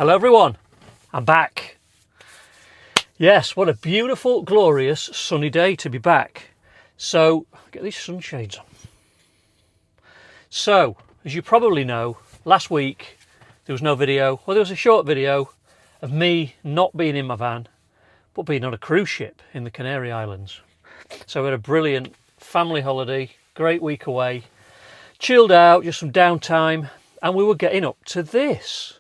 Hello everyone, I'm back. Yes, what a beautiful, glorious, sunny day to be back. So, get these sunshades on. So, as you probably know, last week there was no video. Well, there was a short video of me not being in my van, but being on a cruise ship in the Canary Islands. So we had a brilliant family holiday, great week away, chilled out, just some downtime, and we were getting up to this.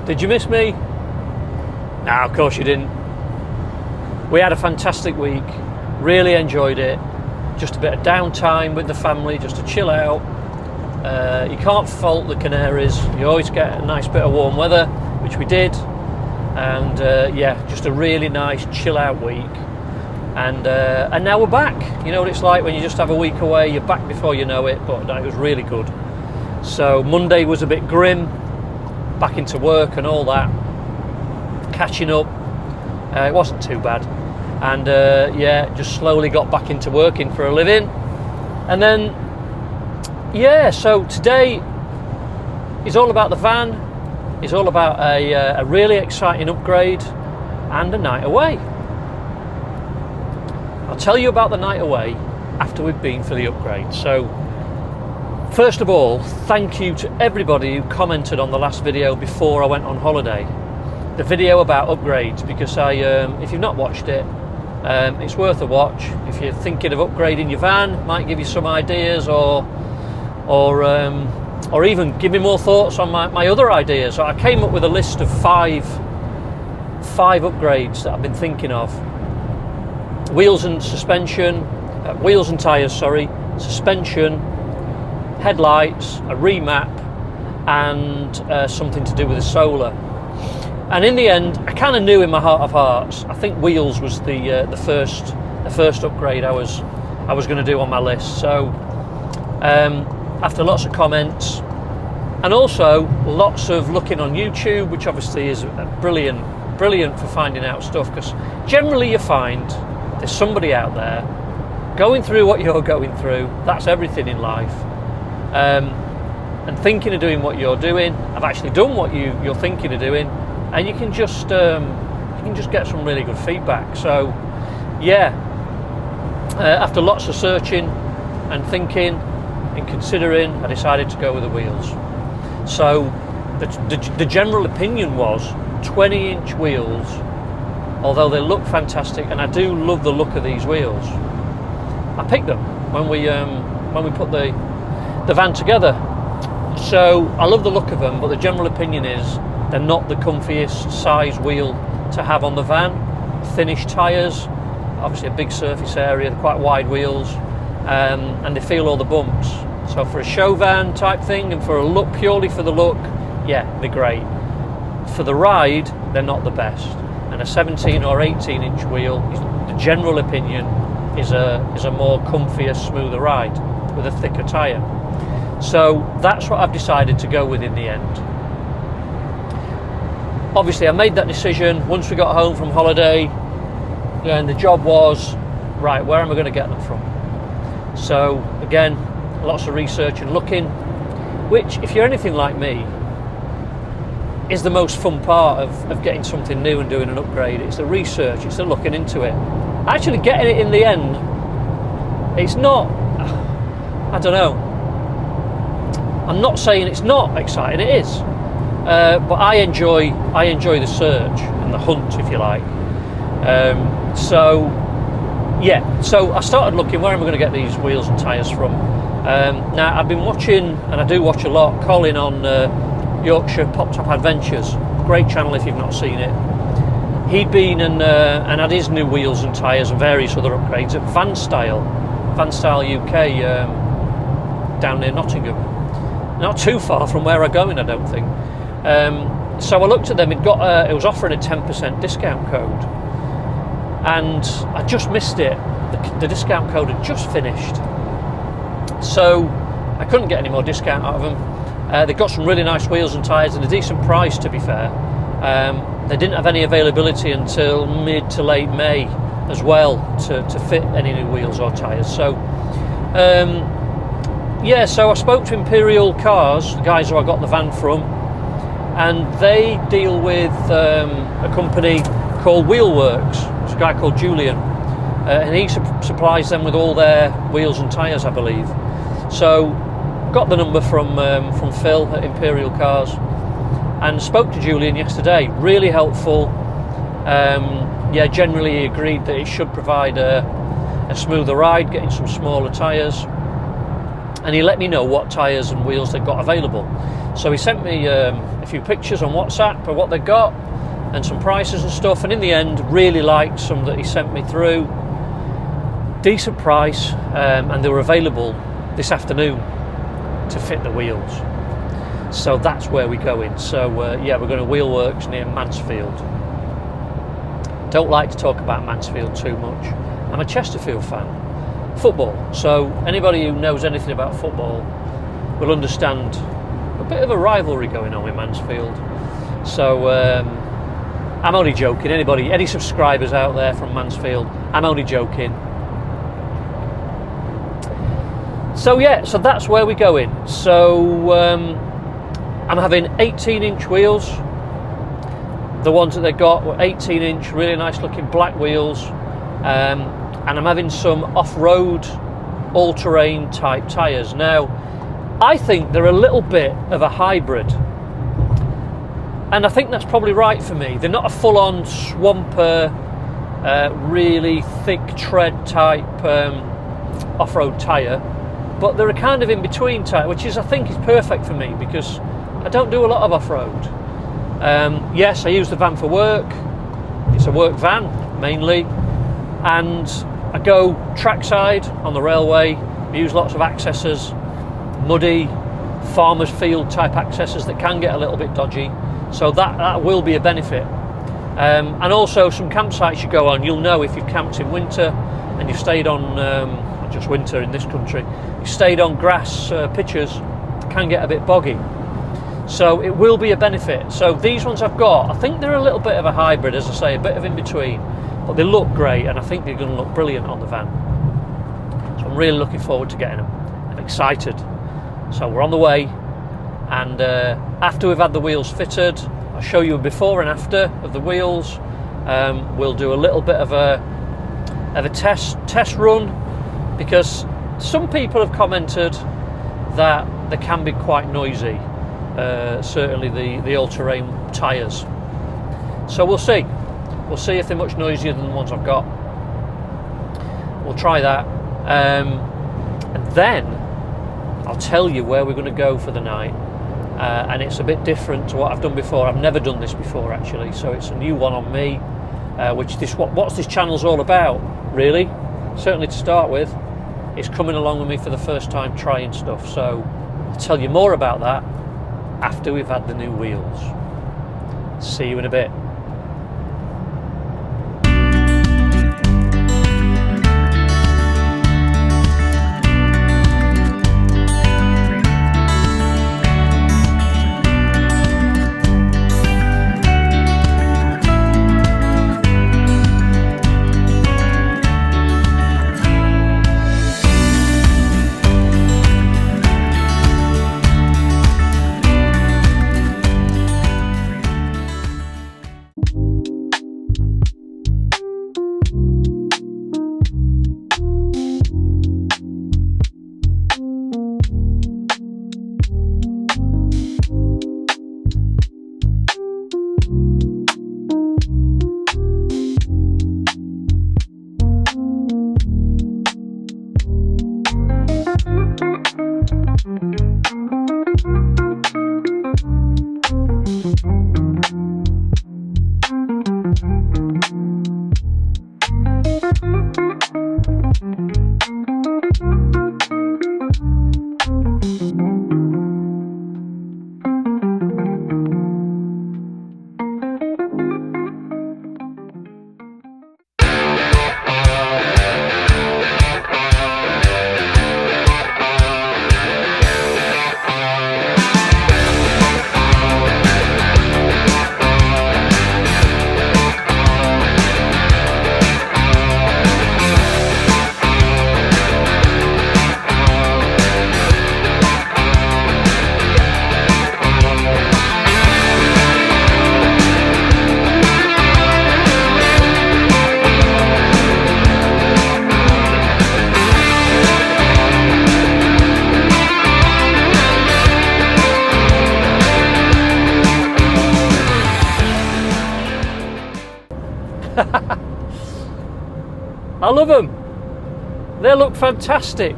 Did you miss me? No, of course you didn't. We had a fantastic week, really enjoyed it. Just a bit of downtime with the family, just to chill out. You can't fault the Canaries. You always get a nice bit of warm weather, which we did. And yeah, just a really nice chill out week. And now we're back. You know what it's like when you just have a week away, you're back before you know it, but it was really good. So Monday was a bit grim. Back into work and all that, catching up. It wasn't too bad, and yeah, just slowly got back into working for a living. And then yeah, so today is all about the van, is all about a really exciting upgrade and a night away. I'll tell you about the night away after we've been for the upgrade. So first of all, thank you to everybody who commented on the last video before I went on holiday. The video about upgrades, because if you've not watched it, it's worth a watch. If you're thinking of upgrading your van, might give you some ideas, or even give me more thoughts on my other ideas. So I came up with a list of five upgrades that I've been thinking of. Wheels and tyres, suspension, headlights, a remap, and something to do with the solar. And in the end, I kind of knew in my heart of hearts, I think wheels was the first upgrade I was going to do on my list. So after lots of comments and also lots of looking on YouTube, which obviously is brilliant for finding out stuff, because generally you find there's somebody out there going through what you're going through. That's everything in life. And thinking of doing what you're doing. I've actually done what you're thinking of doing, and you can just get some really good feedback. So yeah, after lots of searching and thinking and considering, I decided to go with the wheels. So the general opinion was 20-inch wheels, although they look fantastic, and I do love the look of these wheels. I picked them when we put the van together. So I love the look of them, but the general opinion is they're not the comfiest size wheel to have on the van. Thinnish tyres, obviously a big surface area, they're quite wide wheels, and they feel all the bumps. So for a show van type thing, and for a look, purely for the look, yeah, they're great. For the ride, they're not the best. And a 17 or 18-inch wheel, the general opinion, is a more comfier, smoother ride with a thicker tyre. So that's what I've decided to go with in the end. Obviously I made that decision once we got home from holiday, and the job was, right, where am I going to get them from? So again, lots of research and looking, which, if you're anything like me, is the most fun part of getting something new and doing an upgrade. It's the research, it's the looking into it. Actually getting it in the end, it's not, I don't know, I'm not saying it's not exciting, it is. But I enjoy the search and the hunt, if you like. So yeah, so I started looking, where am I going to get these wheels and tyres from? Now I've been watching, and I do watch a lot, Colin on Yorkshire Pop Top Adventures, great channel if you've not seen it. He'd been and had his new wheels and tyres and various other upgrades at Van Style UK, down near Nottingham. Not too far from where I'm going, I don't think. So I looked at them. It was offering a 10% discount code, and I just missed it. The discount code had just finished, so I couldn't get any more discount out of them. They got some really nice wheels and tyres at a decent price, to be fair. They didn't have any availability until mid to late May as well to fit any new wheels or tyres. So yeah, so I spoke to Imperial Cars, the guys who I got the van from, and they deal with a company called Wheelworks. It's a guy called Julian, and he supplies them with all their wheels and tyres, I believe. So got the number from Phil at Imperial Cars and spoke to Julian yesterday. Really helpful. Yeah, generally he agreed that it should provide a smoother ride, getting some smaller tyres, and he let me know what tyres and wheels they've got available. So he sent me a few pictures on WhatsApp of what they got and some prices and stuff, and in the end really liked some that he sent me through. Decent price, and they were available this afternoon to fit the wheels. So that's where we're going. So yeah, we're going to Wheelworks near Mansfield. Don't like to talk about Mansfield too much. I'm a Chesterfield fan. Football. So anybody who knows anything about football will understand a bit of a rivalry going on with Mansfield. So I'm only joking. Any subscribers out there from Mansfield, I'm only joking. So yeah, so that's where we're going. So I'm having 18-inch wheels. The ones that they got were 18-inch, really nice looking black wheels. And I'm having some off-road, all-terrain type tyres. Now, I think they're a little bit of a hybrid. And I think that's probably right for me. They're not a full-on swamper, really thick tread type off-road tyre, but they're a kind of in-between tyre, which I think is perfect for me because I don't do a lot of off-road. Yes, I use the van for work. It's a work van mainly, and I go trackside on the railway. I use lots of accessors, muddy farmer's field type accessors that can get a little bit dodgy, so that will be a benefit. And also some campsites you go on, you'll know if you've camped in winter and you've stayed on not just winter in this country, you've stayed on grass pitches, it can get a bit boggy. So it will be a benefit. So these ones I've got, I think they're a little bit of a hybrid, as I say, a bit of in between, but they look great, and I think they're going to look brilliant on the van. So I'm really looking forward to getting them. I'm excited. So we're on the way, and after we've had the wheels fitted, I'll show you a before and after of the wheels. We'll do a little bit of a test run, because some people have commented that they can be quite noisy. Certainly the all-terrain tyres. So we'll see. We'll see if they're much noisier than the ones I've got. We'll try that. And then I'll tell you where we're going to go for the night. And it's a bit different to what I've done before. I've never done this before, actually. So it's a new one on me. What's this channel's all about, really? Certainly to start with. It's coming along with me for the first time trying stuff. So I'll tell you more about that after we've had the new wheels. See you in a bit. I love them. They look fantastic.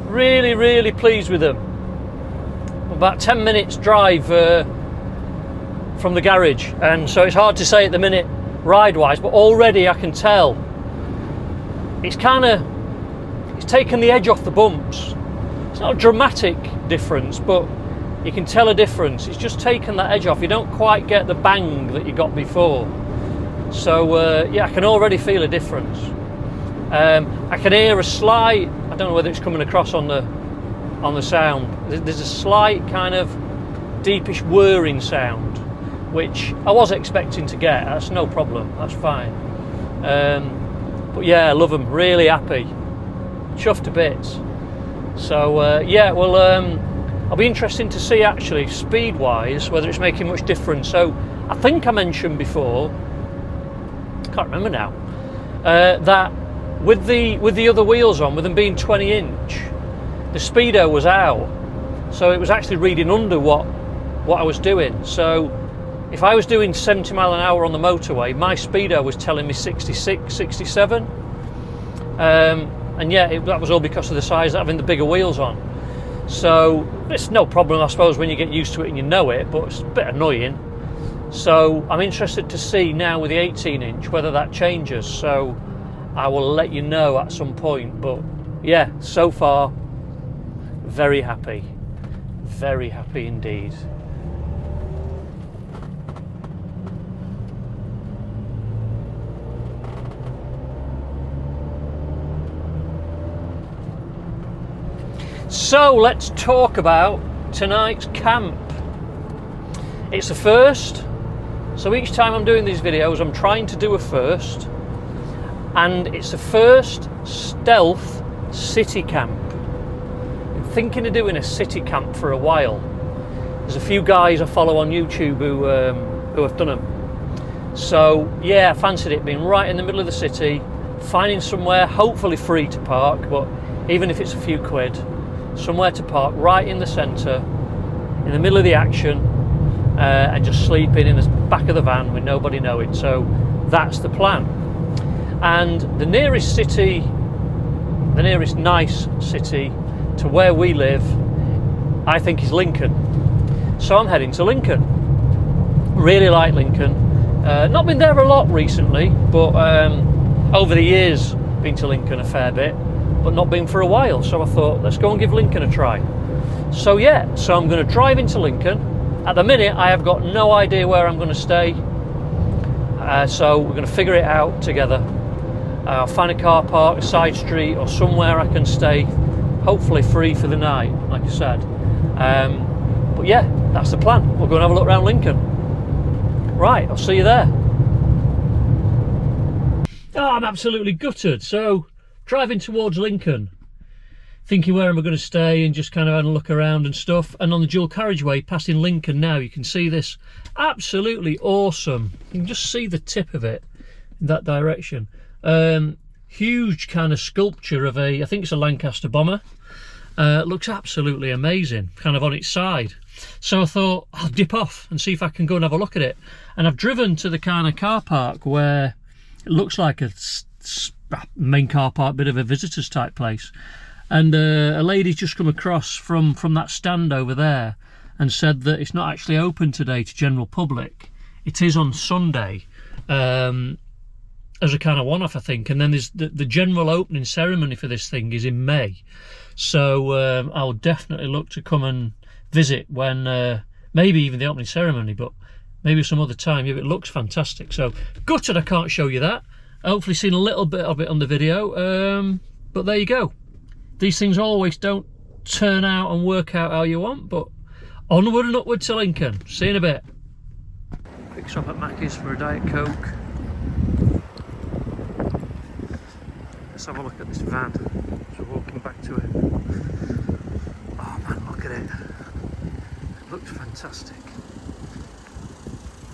Really, really pleased with them. About 10 minutes drive from the garage, and so it's hard to say at the minute ride-wise, but already I can tell it's taken the edge off the bumps. It's not a dramatic difference, but you can tell a difference. It's just taken that edge off. You don't quite get the bang that you got before. So yeah, I can already feel a difference. I can hear a slight, I don't know whether it's coming across on the sound, there's a slight kind of deepish whirring sound, which I was expecting to get. That's no problem, that's fine. But yeah, I love them, really happy, chuffed to bits. So yeah, well, I'll be interested to see actually speed wise whether it's making much difference. So I think I mentioned before, I can't remember now, that with the other wheels on, with them being 20 inch, the speedo was out, so it was actually reading under what I was doing. So if I was doing 70 mile an hour on the motorway, my speedo was telling me 66, 67. And yeah, that was all because of the size of having the bigger wheels on. So it's no problem, I suppose, when you get used to it and you know it, but it's a bit annoying. So I'm interested to see now with the 18 inch whether that changes. So I will let you know at some point. But yeah, so far, very happy indeed. So let's talk about tonight's camp. It's a first, so each time I'm doing these videos I'm trying to do a first, and it's the first stealth city camp. I'm thinking of doing a city camp for a while. There's a few guys I follow on YouTube who have done them. So yeah, I fancied it being right in the middle of the city, finding somewhere hopefully free to park, but even if it's a few quid, somewhere to park right in the centre, in the middle of the action, and just sleeping in the back of the van with nobody knowing. So that's the plan. And the nearest city, the nearest nice city to where we live, I think is Lincoln. So I'm heading to Lincoln. Really like Lincoln. Not been there a lot recently, but over the years been to Lincoln a fair bit, but not been for a while. So I thought, let's go and give Lincoln a try. So yeah, so I'm going to drive into Lincoln. At the minute I have got no idea where I'm going to stay, so we're going to figure it out together. I'll find a car park, a side street or somewhere I can stay, hopefully free for the night, like I said. But yeah, that's the plan. We'll go and have a look around Lincoln. Right, I'll see you there. Oh, I'm absolutely gutted. So driving towards Lincoln, thinking where am I going to stay, and just kind of having a look around and stuff. And on the dual carriageway passing Lincoln now, you can see this absolutely awesome, you can just see the tip of it in that direction. Huge kind of sculpture of I think it's a Lancaster bomber. Looks absolutely amazing, kind of on its side. So I thought I'll dip off and see if I can go and have a look at it. And I've driven to the kind of car park where it looks like a main car park, bit of a visitors type place. And a lady's just come across from that stand over there and said that it's not actually open today to general public. It is on Sunday, as a kind of one-off, I think. And then there's the general opening ceremony for this thing is in May. So I'll definitely look to come and visit when, maybe even the opening ceremony, but maybe some other time. Yeah, it looks fantastic. So gutted I can't show you that. Hopefully seen a little bit of it on the video, but there you go. These things always don't turn out and work out how you want, but onward and upward to Lincoln. See you in a bit. Quick stop at Mackey's for a Diet Coke. Let's have a look at this van. So we're walking back to it. Oh man, look at it. It looks fantastic.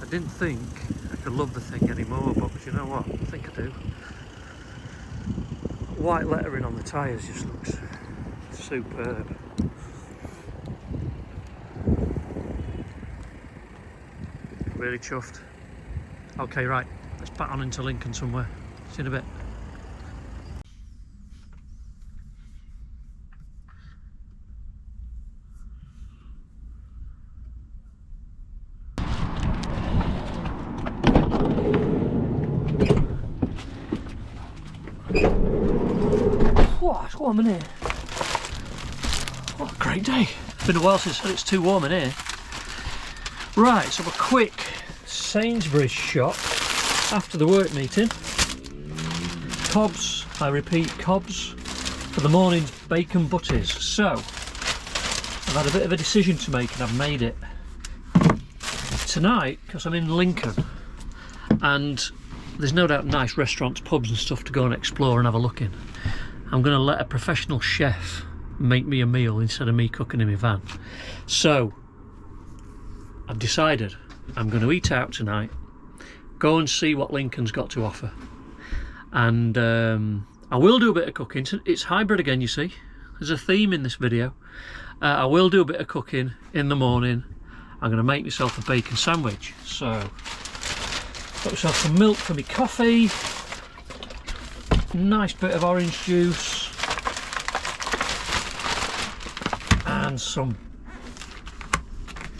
I didn't think I could love the thing anymore, but you know what? I think I do. White lettering on the tyres just looks superb. Really chuffed. Okay, right, let's bat on into Lincoln somewhere. See you in a bit. Wow, it's warm in here. What a great day. It's been a while since it's too warm in here. Right, so a quick Sainsbury's shop after the work meeting. Cobs, I repeat, cobs for the morning's bacon butties. So, I've had a bit of a decision to make and I've made it. Tonight, because I'm in Lincoln, and there's no doubt nice restaurants, pubs and stuff to go and explore and have a look in, I'm going to let a professional chef make me a meal instead of me cooking in my van. So, I've decided I'm going to eat out tonight, go and see what Lincoln's got to offer. And I will do a bit of cooking. It's hybrid again, you see. There's a theme in this video. I will do a bit of cooking in the morning. I'm going to make myself a bacon sandwich. So, got myself some milk for my coffee. Nice bit of orange juice. And some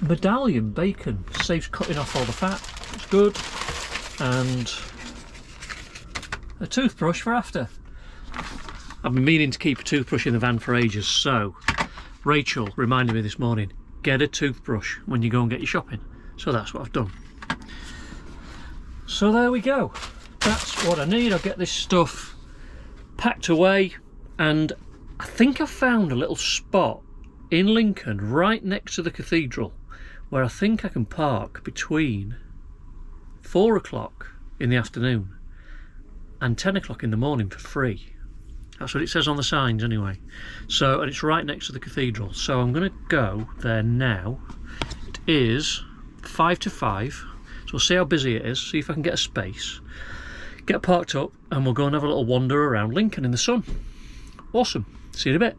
medallion bacon. Saves cutting off all the fat. It's good. And a toothbrush for after. I've been meaning to keep a toothbrush in the van for ages, so Rachel reminded me this morning, get a toothbrush when you go and get your shopping. So that's what I've done. So there we go. That's what I need. I'll get this stuff packed away, and I think I found a little spot in Lincoln right next to the cathedral where I think I can park between 4 o'clock in the afternoon and 10 o'clock in the morning for free. That's what it says on the signs anyway. So, and it's right next to the cathedral. So I'm going to go there now. It is 5 to 5. So we'll see how busy it is, see if I can get a space. Get parked up and we'll go and have a little wander around Lincoln in the sun. Awesome. See you in a bit.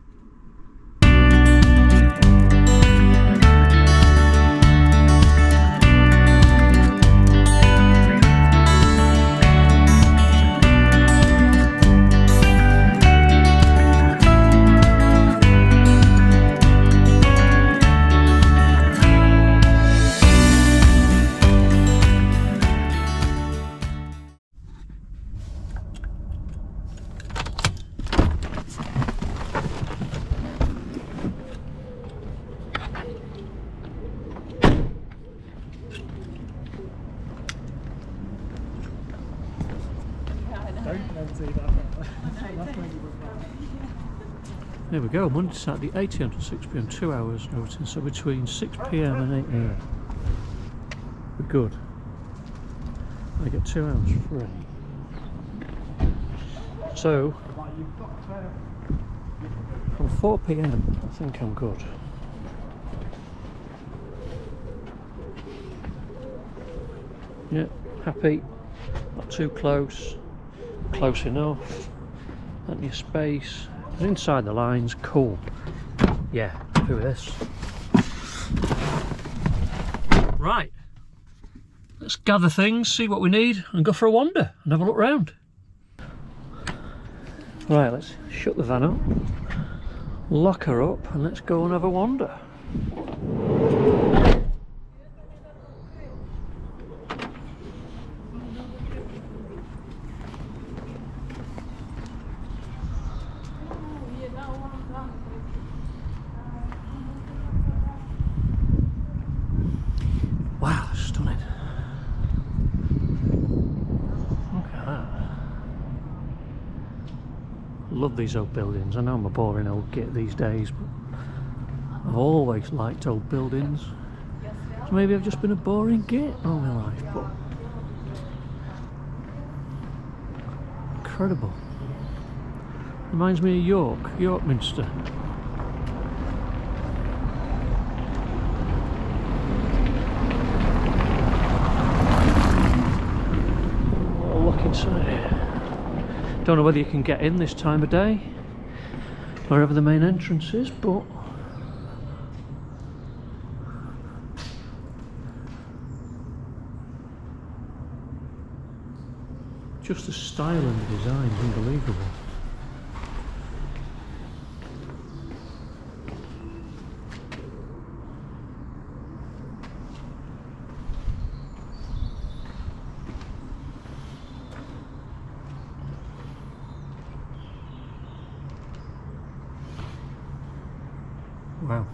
There we go, Monday to Saturday, 8 AM to 6 PM, 2 hours notice, so between 6 PM and 8 AM. We're good. I get 2 hours free. So, from 4 PM, I think I'm good. Yeah, happy, not too close, close enough, plenty of space. Inside the lines, cool. Yeah, happy with this. Right, let's gather things, see what we need, and go for a wander and have a look round. Right, let's shut the van up, lock her up, and let's go and have a wander. Wow, stunning. Look at that. Love these old buildings. I know I'm a boring old git these days, but I've always liked old buildings. So maybe I've just been a boring git all my life, but incredible. Reminds me of York Minster. Inside here. Don't know whether you can get in this time of day, wherever the main entrance is, but just the style and the design is unbelievable. Wow.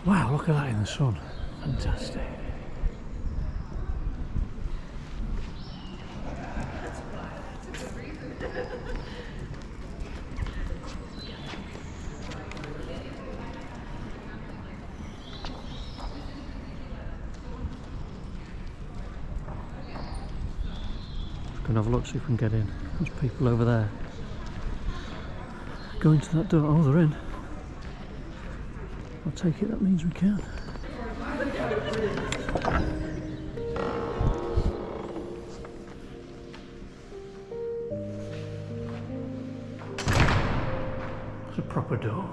Wow, look at that in the sun. Fantastic. Go and have a look, see if we can get in. There's people over there. Go into that door. Oh, they're in. I'll take it, that means we can. It's a proper door.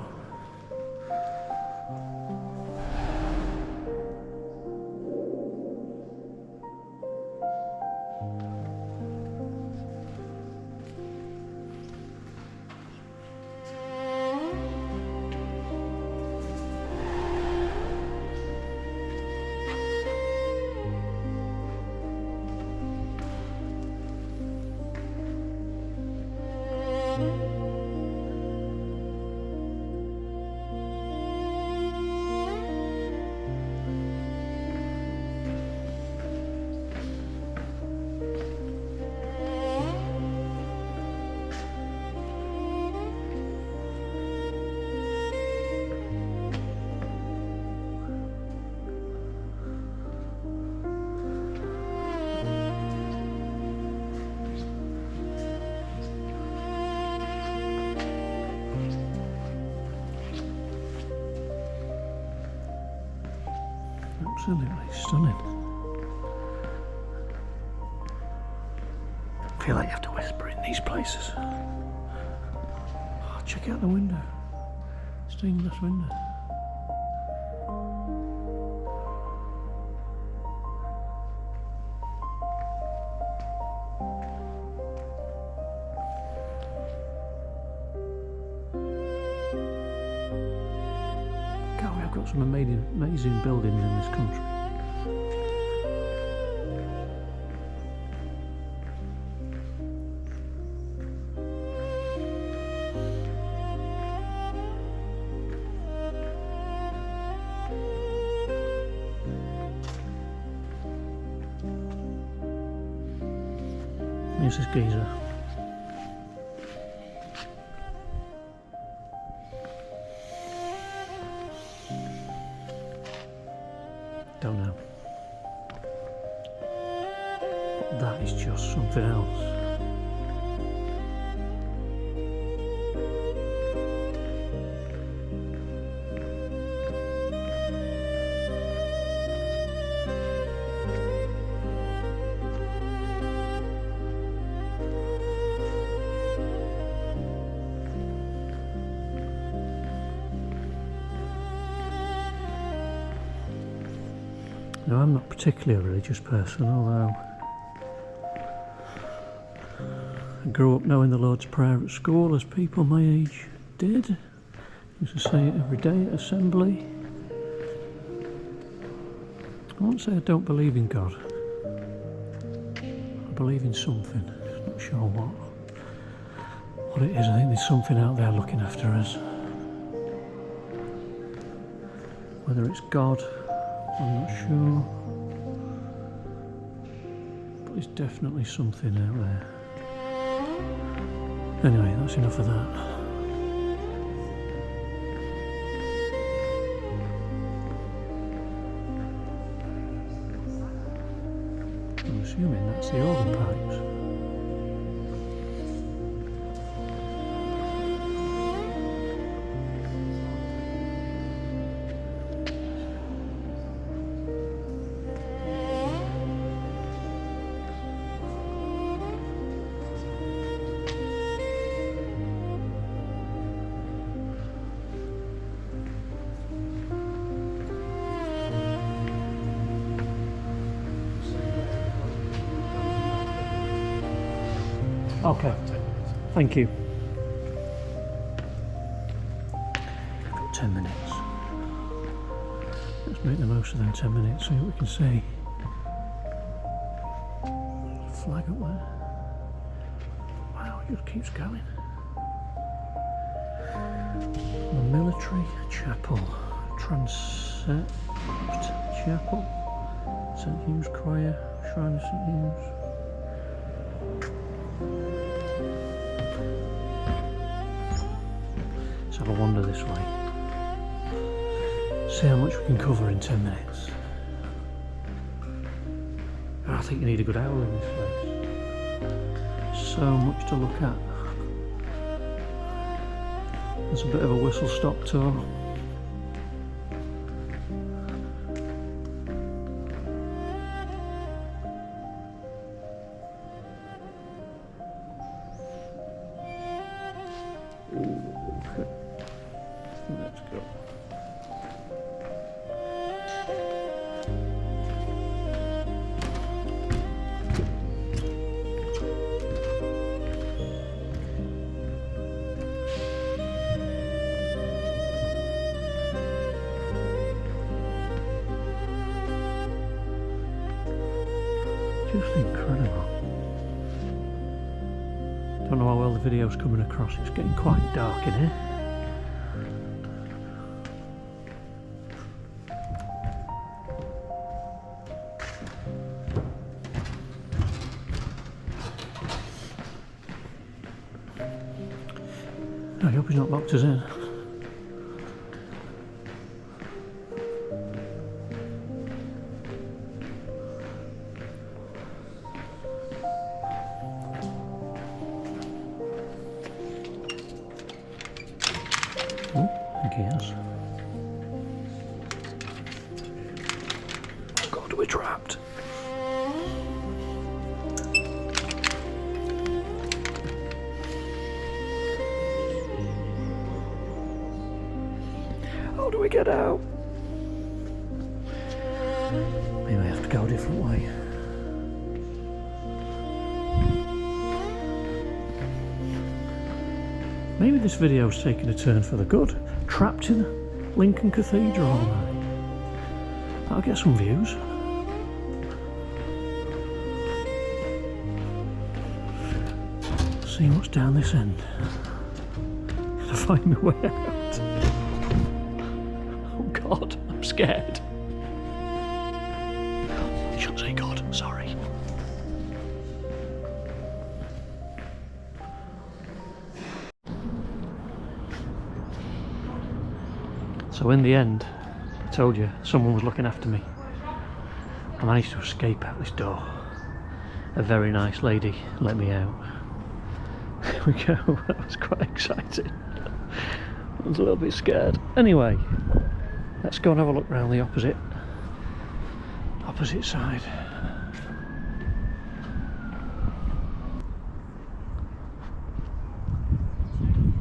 Absolutely stunning. I feel like you have to whisper in these places. Oh, check out the window. Stained glass window. God, we've got some amazing buildings in this country. Here's this geezer. Don't know. But that is just something else. Now, I'm not particularly a religious person, although I grew up knowing the Lord's Prayer at school, as people my age did. I used to say it every day at assembly. I won't say I don't believe in God. I believe in something, not sure what it is. I think there's something out there looking after us. Whether it's God, I'm not sure, but there's definitely something out there. Anyway, that's enough of that. I'm assuming that's the organ pipes. Okay, thank you. Got 10 minutes. Let's make the most closer than 10 minutes, see what we can see. Flag up there. Wow, it just keeps going. The military chapel, transept chapel, St Hugh's choir, shrine of St Hugh's. Let's have a wander this way. See how much we can cover in 10 minutes. I think you need a good hour in this place. So much to look at. There's a bit of a whistle stop tour. Okay. Let's go. Just incredible. Don't know how well the video's coming across, it's getting quite dark in here. I hope he's not locked us in. Yes. Oh God, we're trapped. How do we get out? We may have to go a different way. Maybe this video's taken a turn for the good. Trapped in Lincoln Cathedral all night. I'll get some views. See what's down this end. Gotta find my way out. Oh God, I'm scared. You shouldn't say God, sorry. So in the end, I told you, someone was looking after me. I managed to escape out this door. A very nice lady let me out. There we go, that was quite exciting. I was a little bit scared. Anyway, let's go and have a look around the opposite side.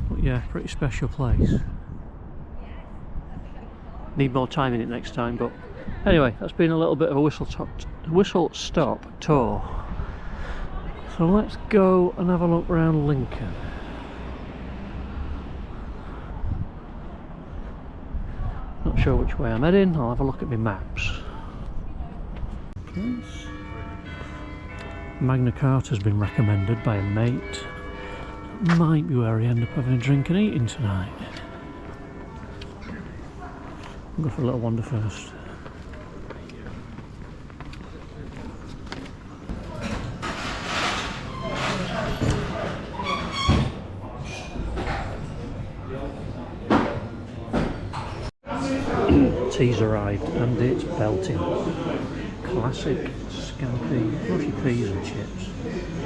But yeah, pretty special place. Need more time in it next time, but anyway, that's been a little bit of a whistle stop tour. So let's go and have a look around Lincoln. Not sure which way I'm heading, I'll have a look at my maps. Yes. Magna Carta's been recommended by a mate. Might be where I end up having a drink and eating tonight. I'll go for a little wander first. Tea's arrived and it's belting. Classic scampi, mushy peas and chips.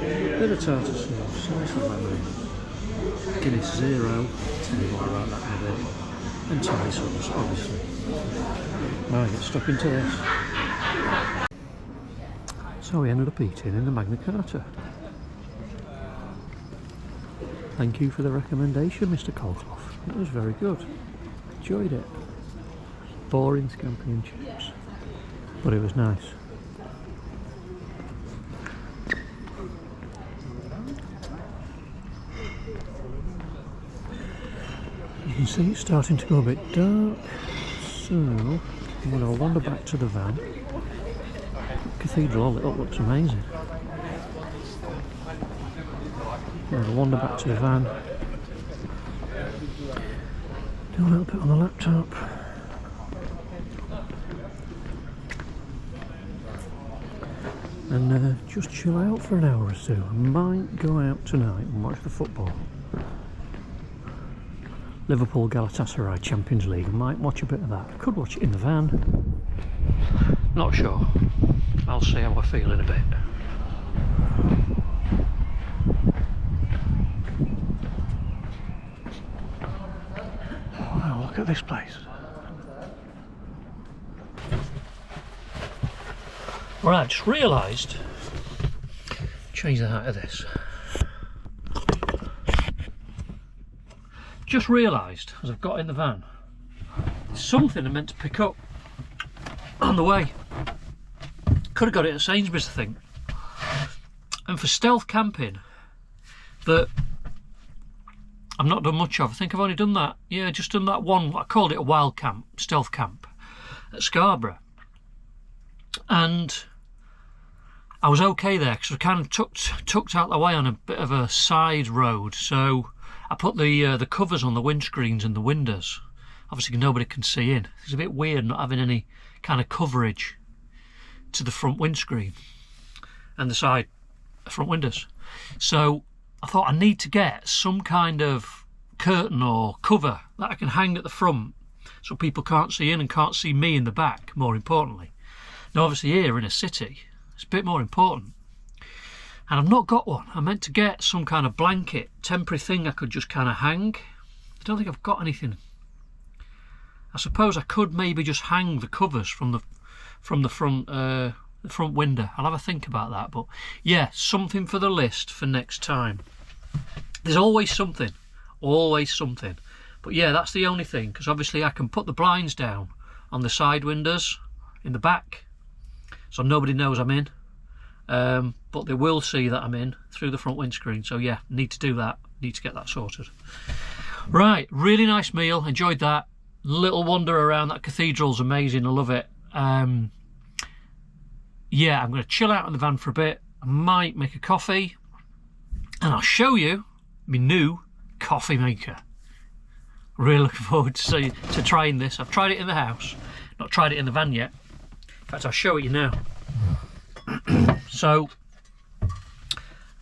Bit of tartar sauce, nice and lemon. Guinness Zero, tell you more about that in a bit. And Thai sauce, obviously. Now I get stuck into this. So we ended up eating in the Magna Carta. Thank you for the recommendation, Mr. Colclough. It was very good. Enjoyed it. Boring scampi and chips, but it was nice. You can see it's starting to go a bit dark, so I'm going to wander back to the van. Cathedral all lit up, looks amazing. I'm going to wander back to the van. Do a little bit on the laptop. And just chill out for an hour or two. I might go out tonight and watch the football. Liverpool Galatasaray Champions League. I might watch a bit of that. I could watch it in the van. Not sure. I'll see how I feel in a bit. Wow, look at this place. Right, just realised, change the height of this. Just realised, as I've got in the van, there's something I meant to pick up on the way. Could have got it at Sainsbury's, I think. And for stealth camping, that I've not done much of. I think I've only done that, yeah, just done that one. I called it a wild camp, stealth camp, at Scarborough. And I was okay there because I kind of tucked out the way on a bit of a side road, so I put the covers on the windscreens and the windows. Obviously nobody can see in. It's a bit weird not having any kind of coverage to the front windscreen and the side front windows. So I thought I need to get some kind of curtain or cover that I can hang at the front so people can't see in and can't see me in the back, more importantly. Now obviously here in a city, it's a bit more important. And I've not got one. I meant to get some kind of blanket, temporary thing I could just kind of hang. I don't think I've got anything. I suppose I could maybe just hang the covers from the front window. I'll have a think about that. But yeah, something for the list for next time. There's always something. Always something. But yeah, that's the only thing, because obviously I can put the blinds down on the side windows in the back, so nobody knows I'm in, but they will see that I'm in through the front windscreen. So yeah, need to do that, need to get that sorted. Right, really nice meal, enjoyed that. Little wander around that cathedral's amazing, I love it. Yeah, I'm going to chill out in the van for a bit. I might make a coffee and I'll show you my new coffee maker. Really looking forward to trying this. I've tried it in the house, not tried it in the van yet. In fact, I'll show it you now. So,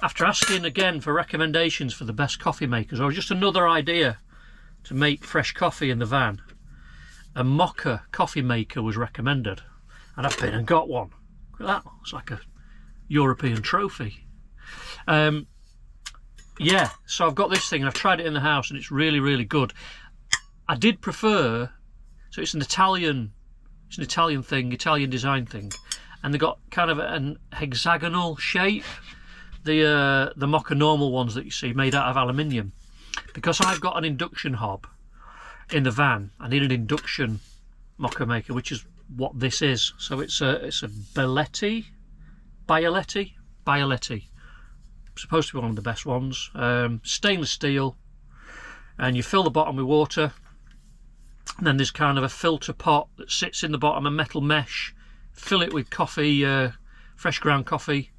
after asking again for recommendations for the best coffee makers, or just another idea to make fresh coffee in the van, a mocha coffee maker was recommended, and I've been and got one. Look at that, it's like a European trophy. Yeah, so I've got this thing and I've tried it in the house and it's really, really good. I did prefer, so it's an Italian thing, Italian design thing, and they got kind of an hexagonal shape. The mocha normal ones that you see made out of aluminium. Because I've got an induction hob in the van, I need an induction mocha maker, which is what this is. So it's a Bialetti. Supposed to be one of the best ones. Stainless steel, and you fill the bottom with water, and then there's kind of a filter pot that sits in the bottom, a metal mesh. Fill it with coffee, fresh ground coffee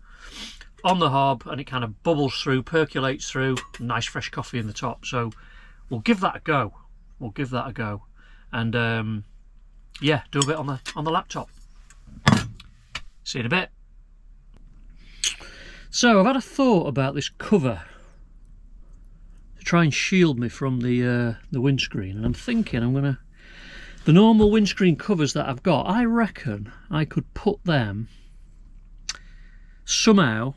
on the hob, and it kind of bubbles through, percolates through. Nice fresh coffee in the top. So we'll give that a go. And yeah, do a bit on the laptop. See you in a bit. So I've had a thought about this cover to try and shield me from the windscreen, and I'm thinking the normal windscreen covers that I've got, I reckon I could put them somehow,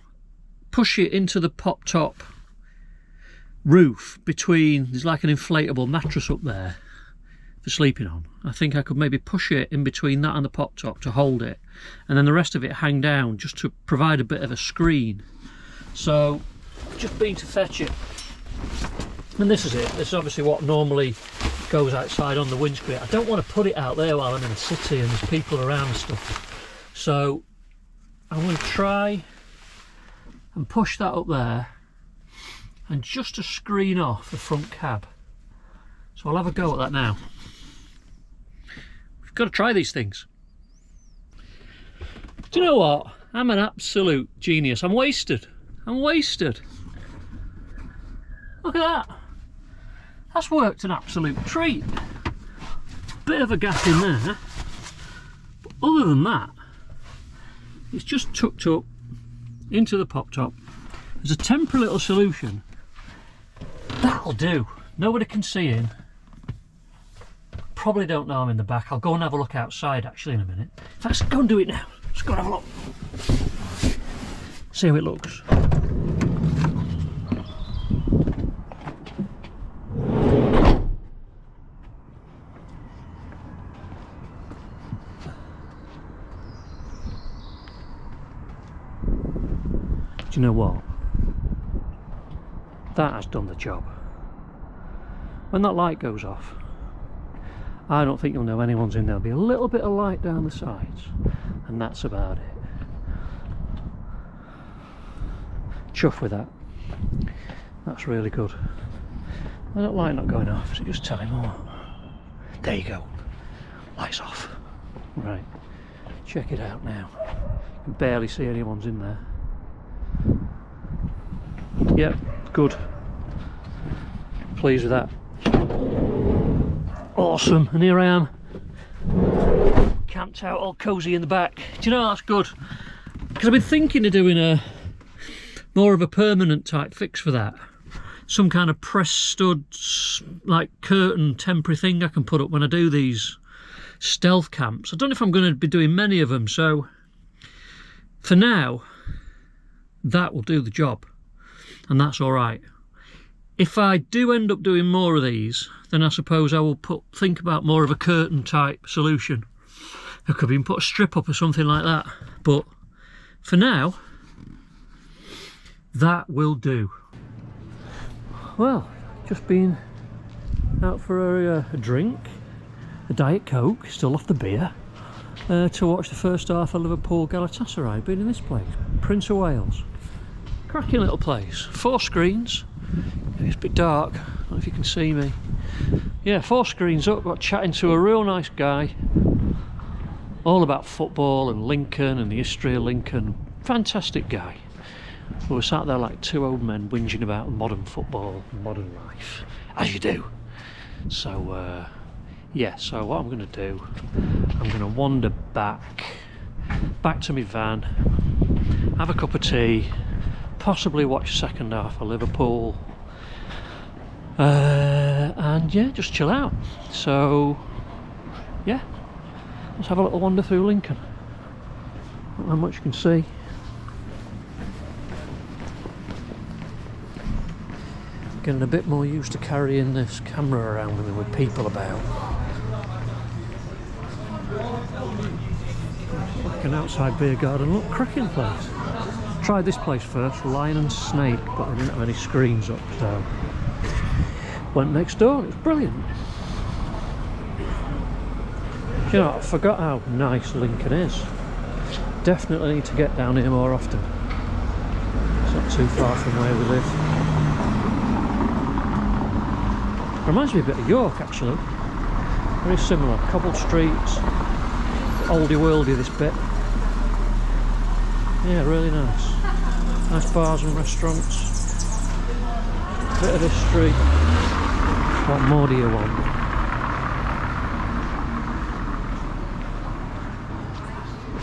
push it into the pop top roof between, there's like an inflatable mattress up there for sleeping on. I think I could maybe push it in between that and the pop top to hold it, and then the rest of it hang down just to provide a bit of a screen. So just been to fetch it, and this is it. This is obviously what normally goes outside on the windscreen. I don't want to put it out there while I'm in a city and there's people around and stuff, so I'm going to try and push that up there, and just to screen off the front cab. So I'll have a go at that now. We've Got to try these things. Do you know what? I'm an absolute genius. I'm wasted. I'm wasted. Look at that. That's worked an absolute treat. Bit of a gap in there. But other than that, it's just tucked up into the pop top. There's a temporary little solution. That'll do. Nobody can see in. Probably don't know I'm in the back. I'll go and have a look outside actually in a minute. Let's go and do it now. Let's go and have a look. See how it looks. Do you know what? That has done the job. When that light goes off, I don't think you'll know anyone's in there. There'll be a little bit of light down the sides, and that's about it. Chuff with that. That's really good. I don't like not going off, so just tell him more. There you go. Lights off. Right. Check it out now. You can barely see anyone's in there. Yep, good. Pleased with that. Awesome, and here I am, camped out all cosy in the back. Do you know, that's good, because I've been thinking of doing a more of a permanent type fix for that. Some kind of press stud, like curtain temporary thing I can put up when I do these stealth camps. I don't know if I'm going to be doing many of them, so for now that will do the job, and that's all right. If I do end up doing more of these, then I suppose I will think about more of a curtain type solution. I could even put a strip up or something like that, but for now that will do. Well, just been out for a drink, a Diet Coke, still off the beer, to watch the first half of Liverpool Galatasaray. Been in this place, Prince of Wales. Cracking little place, 4 screens. It's a bit dark, I don't know if you can see me. Yeah, 4 screens up, got chatting to a real nice guy. All about football and Lincoln and the history of Lincoln. Fantastic guy. We were sat there like 2 old men whinging about modern football and modern life, as you do. So, yeah, so what I'm going to do, I'm going to wander back to my van, have a cup of tea, possibly watch the second half of Liverpool, and yeah, just chill out. So yeah, let's have a little wander through Lincoln. Not how much you can see. Getting a bit more used to carrying this camera around with me with people about. Like an outside beer garden. Look, cracking place. Tried this place first, Lion and Snake, but they didn't have any screens up, so went next door and it's brilliant. You know, I forgot how nice Lincoln is. Definitely need to get down here more often. It's not too far from where we live. Reminds me a bit of York actually. Very similar, cobbled streets, oldie worldy this bit. Yeah, really nice. Nice bars and restaurants. Bit of history. What more do you want?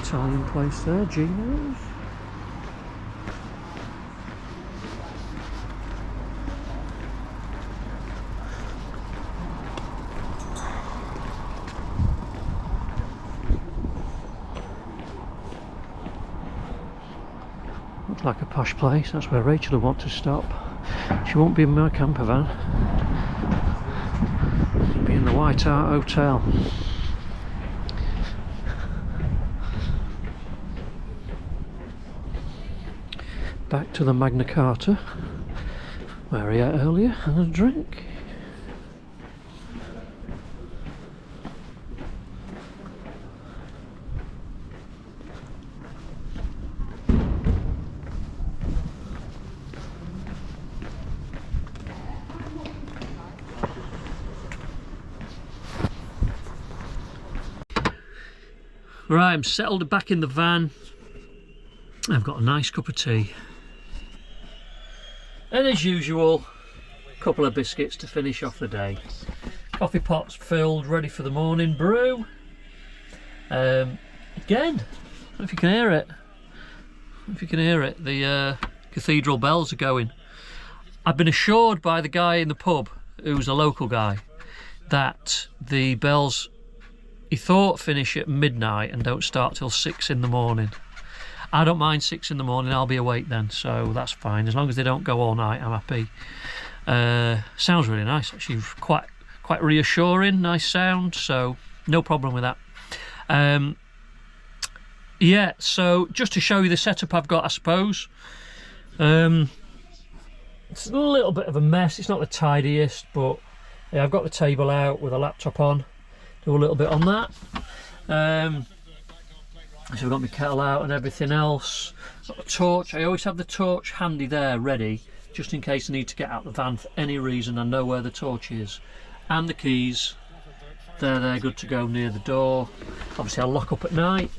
Italian place there, Gino's. Looks like a posh place. That's where Rachel will want to stop. She won't be in my camper van. She'll be in the White Hart Hotel. Back to the Magna Carta, where we ate earlier, and a drink. Right, I'm settled back in the van. I've got a nice cup of tea. And as usual, a couple of biscuits to finish off the day. Coffee pot's filled, ready for the morning brew. Again, I don't know if you can hear it. The Cathedral bells are going. I've been assured by the guy in the pub, who's a local guy, that the bells, he thought, finish at midnight and don't start till 6 in the morning. I don't mind 6 in the morning, I'll be awake then, so that's fine. As long as they don't go all night, I'm happy. Sounds really nice, actually, quite reassuring, nice sound, so no problem with that. Yeah, so just to show you the setup I've got, I suppose. It's a little bit of a mess, it's not the tidiest, but yeah, I've got the table out with a laptop on, do a little bit on that. So I've got my kettle out and everything else. Got the torch, I always have the torch handy there, ready, just in case I need to get out the van for any reason. I know where the torch is. And the keys, they're good to go near the door. Obviously I'll lock up at night.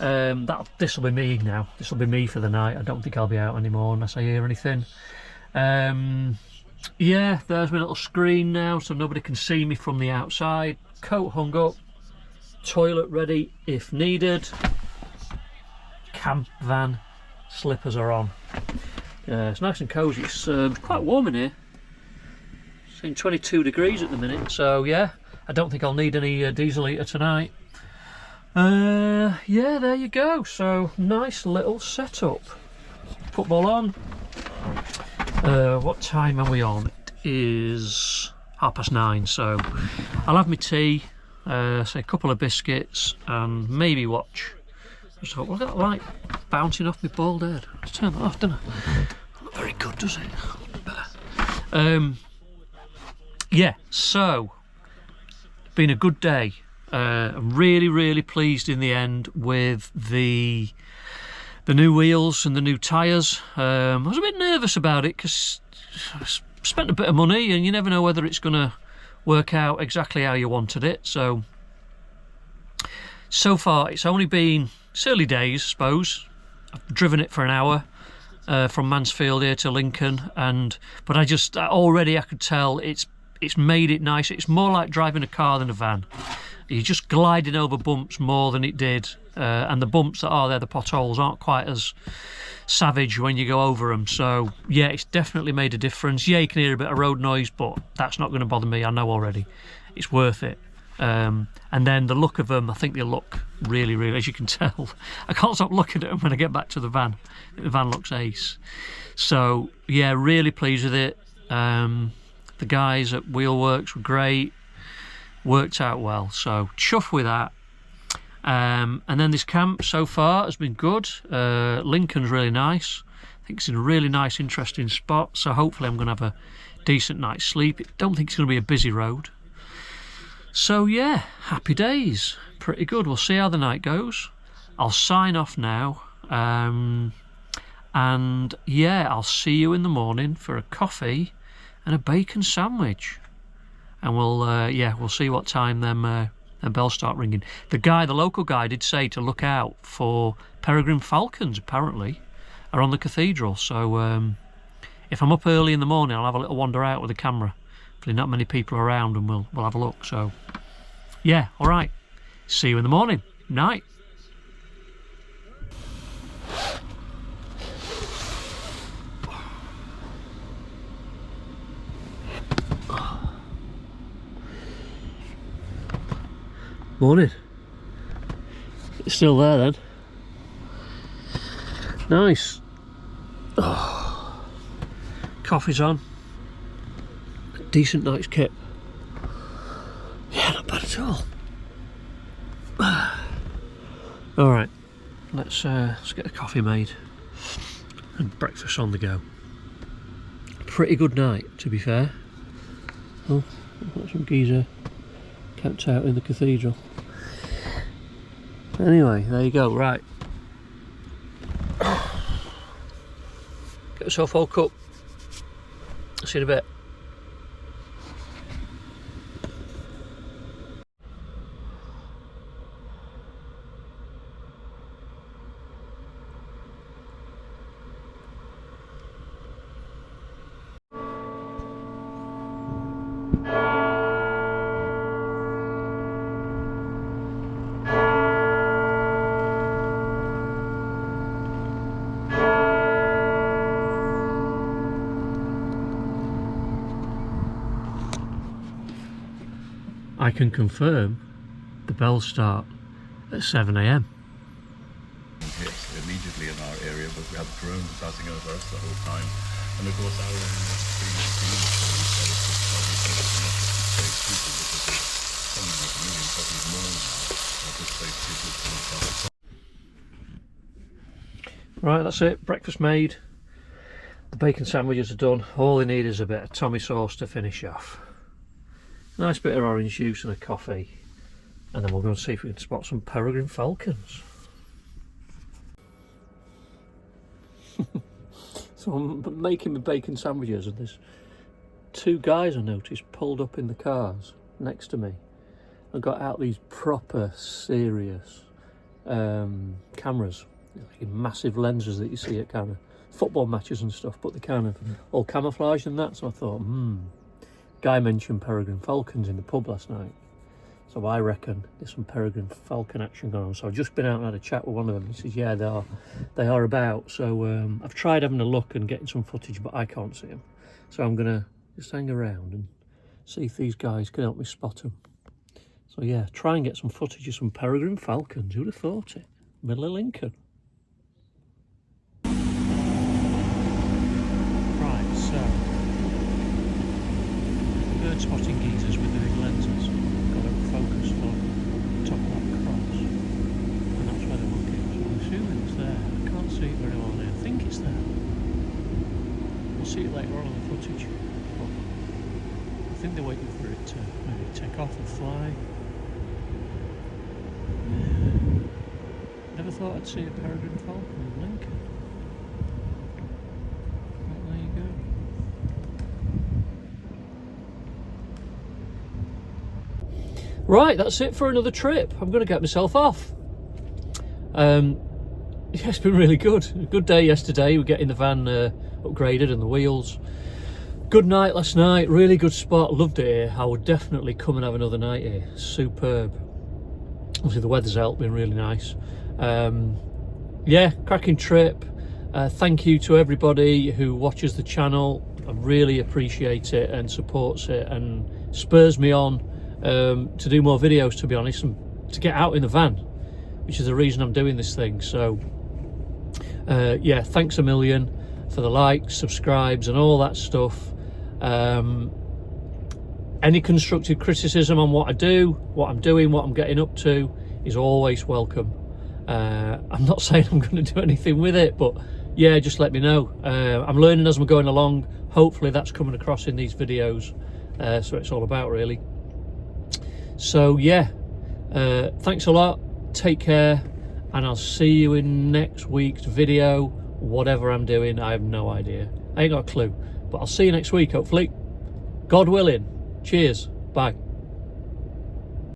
This will be me now, this will be me for the night. I don't think I'll be out anymore unless I hear anything. Yeah, there's my little screen now so nobody can see me from the outside. Coat hung up, toilet ready if needed. Camp van, slippers are on. It's nice and cosy. It's quite warm in here. It's in 22 degrees at the minute, so yeah, I don't think I'll need any diesel heater tonight. Yeah, there you go. So nice little setup. Football on. What time are we on? It is 9:30, so I'll have my tea, say a couple of biscuits and maybe watch. Just thought, well, I've got that light bouncing off my bald head. Let's turn that off, don't I? Not very good, does it? Better. Yeah, so been a good day. I'm really pleased in the end with the new wheels and the new tyres. I was a bit nervous about it because I spent a bit of money and you never know whether it's going to work out exactly how you wanted it. So far it's only been early days, I suppose. I've driven it for an hour from Mansfield here to Lincoln, but I could tell it's made it nicer. It's more like driving a car than a van. You're just gliding over bumps more than it did, and the bumps that are there, the potholes, aren't quite as savage when you go over them. So yeah, it's definitely made a difference. Yeah, you can hear a bit of road noise, but that's not going to bother me, I know already. It's worth it. And then the look of them, I think they look really, as you can tell. I can't stop looking at them when I get back to the van. I think the van looks ace. So yeah, really pleased with it. The guys at Wheelworks were great. Worked out well, so chuffed with that. And then this camp so far has been good. Lincoln's really nice. I think it's in a really nice, interesting spot, so hopefully I'm going to have a decent night's sleep. I don't think it's going to be a busy road. So yeah, happy days. Pretty good. We'll see how the night goes. I'll sign off now. And yeah, I'll see you in the morning for a coffee and a bacon sandwich. And we'll see what time them bells start ringing. The local guy did say to look out for peregrine falcons, apparently, are on the Cathedral. So if I'm up early in the morning, I'll have a little wander out with the camera. Hopefully not many people around, and we'll have a look. So yeah, all right. See you in the morning. Night. Morning. It's still there then. Nice. Oh. Coffee's on. Decent night's kip. Yeah, not bad at all. All right, let's get a coffee made and breakfast on the go. Pretty good night, to be fair. Oh, I've got some geezer camped out in the Cathedral. Anyway, there you go. Right, get yourself all cooked. See you in a bit. I can confirm the bells start at 7 a.m. Hit immediately in our area, but we had drones passing over us the whole time. And of course our area is something like 1 million copies more now of this place people. Right, that's it. Breakfast made. The bacon sandwiches are done. All they need is a bit of Tommy sauce to finish off. Nice bit of orange juice and a coffee. And then we'll go and see if we can spot some peregrine falcons. So I'm making my bacon sandwiches and there's two guys I noticed pulled up in the cars next to me and got out these proper serious cameras, like massive lenses that you see at kind of football matches and stuff, but they're kind of all camouflaged and that. So I thought, guy mentioned peregrine falcons in the pub last night, so I reckon there's some peregrine falcon action going on. So I've just been out and had a chat with one of them. He says, yeah, they are about. So I've tried having a look and getting some footage, but I can't see them. So I'm gonna just hang around and see if these guys can help me spot them. So yeah, try and get some footage of some peregrine falcons. Who'd have thought it? Middle of Lincoln. Right, so bird spotting geezers with the big lenses got it focused on top of that cross, and that's where they're looking. So I'm assuming it's there. I can't see it very well there. I think it's there. We'll see it later on in the footage. But I think they're waiting for it to maybe take off and fly. Yeah. Never thought I'd see a peregrine falcon in Lincoln. Well, there you go. Right, that's it for another trip. I'm going to get myself off. Yeah, it's been really good. A good day yesterday. We're getting the van upgraded and the wheels. Good night last night. Really good spot. Loved it here. I would definitely come and have another night here. Superb. Obviously the weather's out, been really nice. Yeah, cracking trip. Thank you to everybody who watches the channel. I really appreciate it and supports it and spurs me on to do more videos, to be honest, and to get out in the van, which is the reason I'm doing this thing. So yeah, thanks a million for the likes, subscribes and all that stuff. Any constructive criticism on what I do, what I'm doing, what I'm getting up to is always welcome. I'm not saying I'm going to do anything with it, but yeah, just let me know. I'm learning as I'm going along. Hopefully that's coming across in these videos. So it's all about, really. So yeah, thanks a lot. Take care, and I'll see you in next week's video. Whatever I'm doing, I have no idea. I ain't got a clue, but I'll see you next week, hopefully. God willing. Cheers. Bye.